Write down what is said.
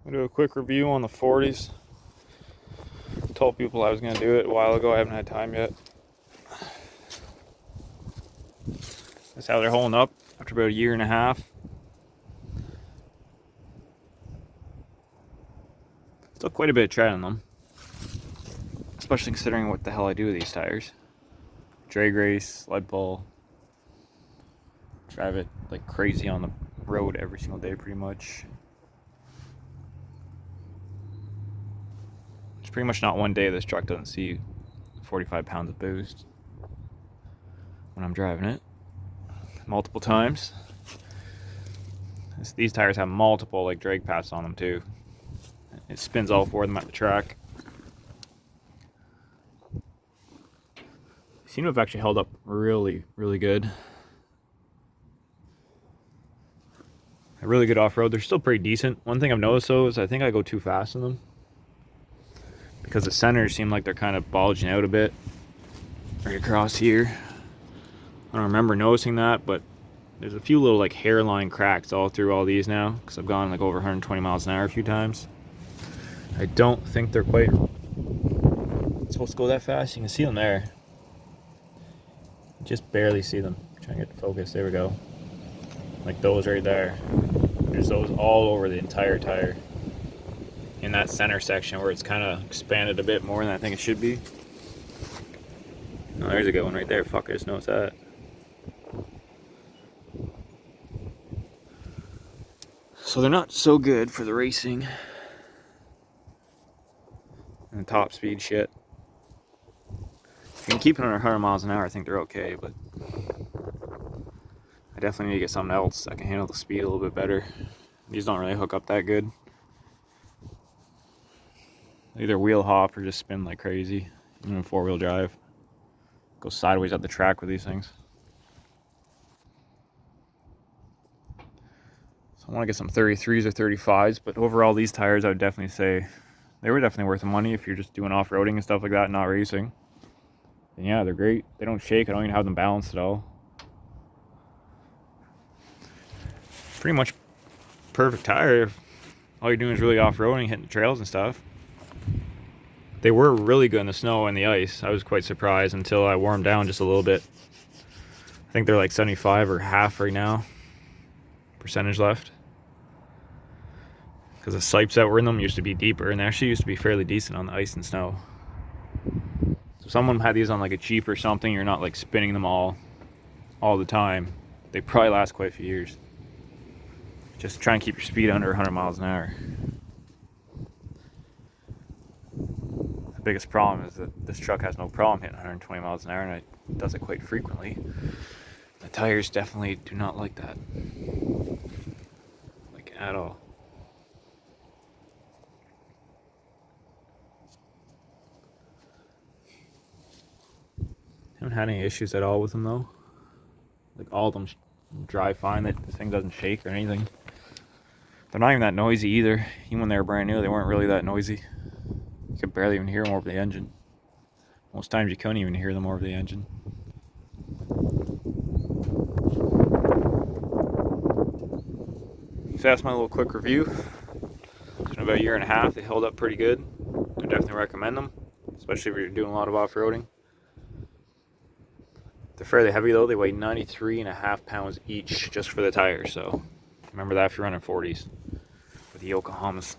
I'll do a quick review on the 40s. Told people I was going to do it a while ago. I haven't had time yet. That's how they're holding up after about a year and a half. Still quite a bit of tread on them, especially considering what the hell I do with these tires. Drag race, sled pull, drive it like crazy on the road every single day pretty much. There's pretty much not one day this truck doesn't see 45 pounds of boost when I'm driving it. Multiple times. These tires have multiple like drag paths on them too. It spins all four of them at the track. They seem to have actually held up really, really good. A really good off-road. They're still pretty decent. One thing I've noticed though is I think I go too fast in them, because the centers seem like they're kind of bulging out a bit right across here. I don't remember noticing that, but there's a few little like hairline cracks all through all these now, because I've gone like over 120 miles an hour a few times. I don't think they're quite supposed to go that fast. You can see them there. Just barely see them. Trying to get the focus. There we go. Like those right there. There's those all over the entire tire. In that center section where it's kind of expanded a bit more than I think it should be. Oh, there's a good one right there. Fuck, I just noticed that. So they're not so good for the racing and the top speed shit. If you can keep it under 100 miles an hour, I think they're okay, but I definitely need to get something else that can handle the speed a little bit better. These don't really hook up that good. Either wheel hop or just spin like crazy, even in four-wheel drive. Go sideways up the track with these things. So I want to get some 33s or 35s, but overall these tires I would definitely say they were definitely worth the money if you're just doing off-roading and stuff like that, not racing. And yeah, they're great. They don't shake. I don't even have them balanced at all. Pretty much perfect tire if all you're doing is really off-roading, hitting the trails and stuff. They were really good in the snow and the ice. I was quite surprised until I wore them down just a little bit. I think they're like 75 or half right now percentage left, because the sipes that were in them used to be deeper, and they actually used to be fairly decent on the ice and snow. So if someone had these on like a Jeep or something, you're not like spinning them all the time, they probably last quite a few years. Just try and keep your speed under 100 miles an hour. The biggest problem is that this truck has no problem hitting 120 miles an hour, and it does it quite frequently. The tires definitely do not like that. Like at all. Haven't had any issues at all with them though. Like all of them drive fine. That this thing doesn't shake or anything. They're not even that noisy either. Even when they were brand new, they weren't really that noisy. You could barely even hear them over the engine. Most times you couldn't even hear them over the engine. So that's my little quick review. It's been about a year and a half. They held up pretty good. I definitely recommend them, especially if you're doing a lot of off-roading. They're fairly heavy though. They weigh 93.5 pounds each just for the tires, so remember that if you're running 40s with the Yokohamas.